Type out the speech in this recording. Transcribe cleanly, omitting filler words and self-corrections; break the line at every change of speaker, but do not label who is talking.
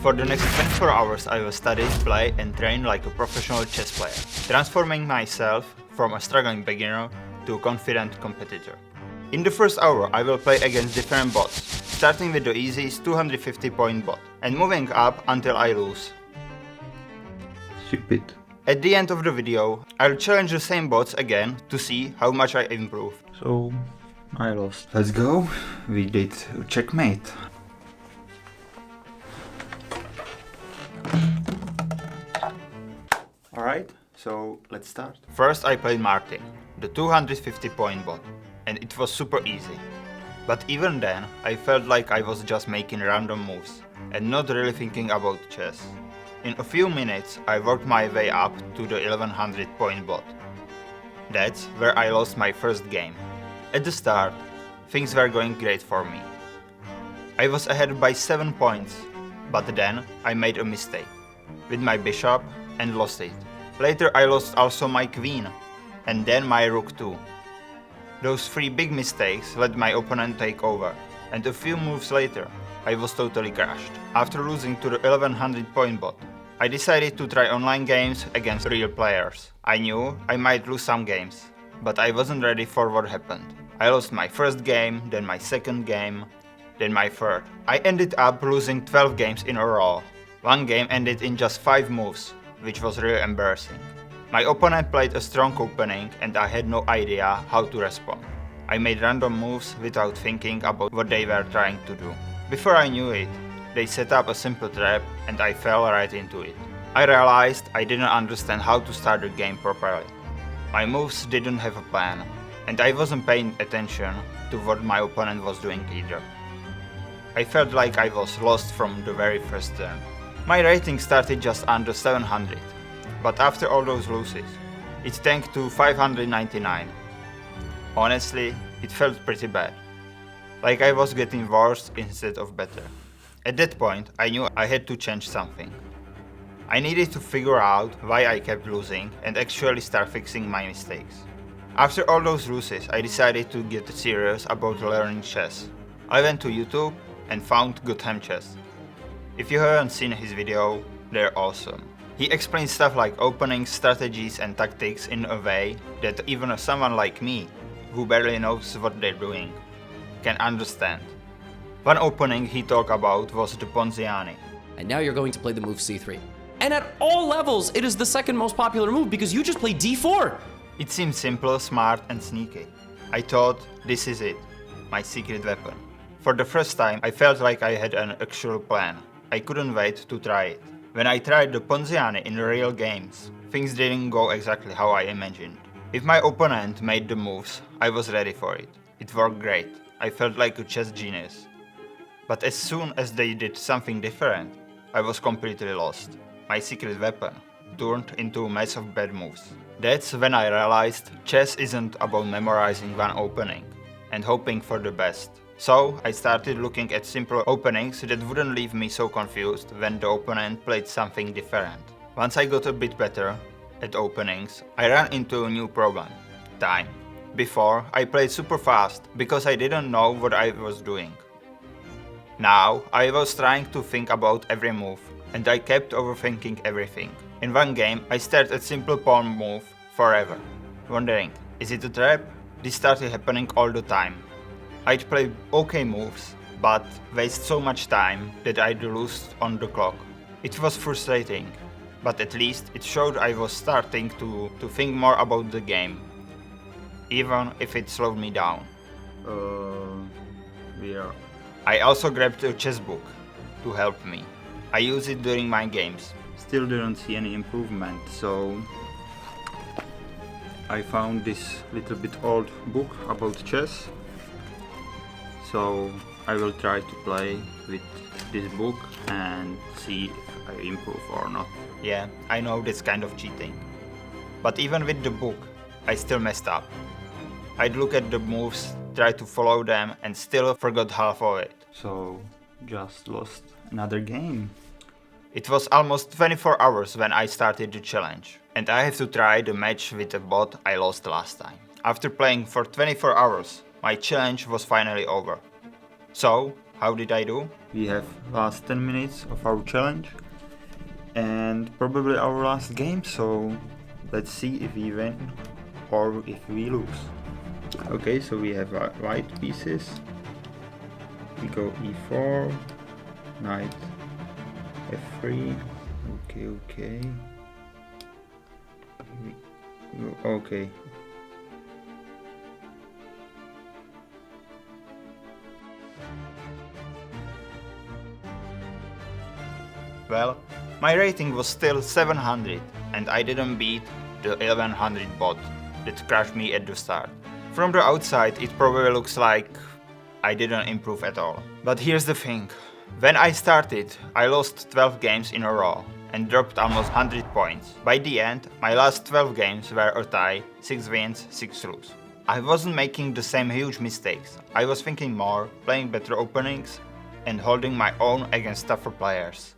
For the next 24 hours I will study, play and train like a professional chess player, transforming myself from a struggling beginner to a confident competitor. In the first hour I will play against different bots, starting with the easiest 250 point bot and moving up until I lose.
Stupid.
At the end of the video, I'll challenge the same bots again to see how much I improved.
So, I lost. Let's go. We did checkmate. Alright, so let's start.
First I played Martin, the 250 point bot, and it was super easy. But even then, I felt like I was just making random moves and not really thinking about chess. In a few minutes, I worked my way up to the 1100 point bot. That's where I lost my first game. At the start, things were going great for me. I was ahead by 7 points, but then I made a mistake with my bishop and lost it. Later I lost also my queen, and then my rook too. Those 3 big mistakes let my opponent take over, and a few moves later, I was totally crushed. After losing to the 1100 point bot, I decided to try online games against real players. I knew I might lose some games, but I wasn't ready for what happened. I lost my first game, then my second game, then my third. I ended up losing 12 games in a row. One game ended in just 5 moves, which was really embarrassing. My opponent played a strong opening and I had no idea how to respond. I made random moves without thinking about what they were trying to do. Before I knew it, they set up a simple trap and I fell right into it. I realized I didn't understand how to start the game properly. My moves didn't have a plan, and I wasn't paying attention to what my opponent was doing either. I felt like I was lost from the very first turn. My rating started just under 700, but after all those losses, it tanked to 599. Honestly, it felt pretty bad. Like I was getting worse instead of better. At that point, I knew I had to change something. I needed to figure out why I kept losing and actually start fixing my mistakes. After all those losses, I decided to get serious about learning chess. I went to YouTube and found Gotham Chess. If you haven't seen his video, they're awesome. He explains stuff like openings, strategies and tactics in a way that even someone like me, who barely knows what they're doing, can understand. One opening he talked about was the Ponziani.
And now you're going to play the move c3. And at all levels, it is the second most popular move because you just played d4.
It seemed simple, smart and sneaky. I thought, this is it, my secret weapon. For the first time, I felt like I had an actual plan. I couldn't wait to try it. When I tried the Ponziani in real games, things didn't go exactly how I imagined. If my opponent made the moves, I was ready for it. It worked great. I felt like a chess genius. But as soon as they did something different, I was completely lost. My secret weapon turned into a mess of bad moves. That's when I realized chess isn't about memorizing one opening and hoping for the best. So I started looking at simple openings that wouldn't leave me so confused when the opponent played something different. Once I got a bit better at openings, I ran into a new problem: time. Before, I played super fast because I didn't know what I was doing. Now, I was trying to think about every move, and I kept overthinking everything. In one game, I stared at simple pawn move forever, wondering, is it a trap? This started happening all the time. I'd play okay moves, but waste so much time that I'd lose on the clock. It was frustrating, but at least it showed I was starting to think more about the game, even if it slowed me down. I also grabbed a chess book to help me. I use it during my games.
Still didn't see any improvement, so I found this little bit old book about chess. So I will try to play with this book and see if I improve or not.
Yeah, I know that's kind of cheating. But even with the book, I still messed up. I'd look at the moves, try to follow them, and still forgot half of it.
So just lost another game.
It was almost 24 hours when I started the challenge, and I have to try the match with a bot I lost last time. After playing for 24 hours, my challenge was finally over. So, how did I do?
We have last 10 minutes of our challenge and probably our last game, so let's see if we win or if we lose. Okay, so we have white pieces. We go e4, knight f3. Okay. Okay.
Well, my rating was still 700 and I didn't beat the 1100 bot that crashed me at the start. From the outside it probably looks like I didn't improve at all. But here's the thing. When I started, I lost 12 games in a row and dropped almost 100 points. By the end, my last 12 games were a tie, 6 wins, 6 lose. I wasn't making the same huge mistakes. I was thinking more, playing better openings, and holding my own against tougher players.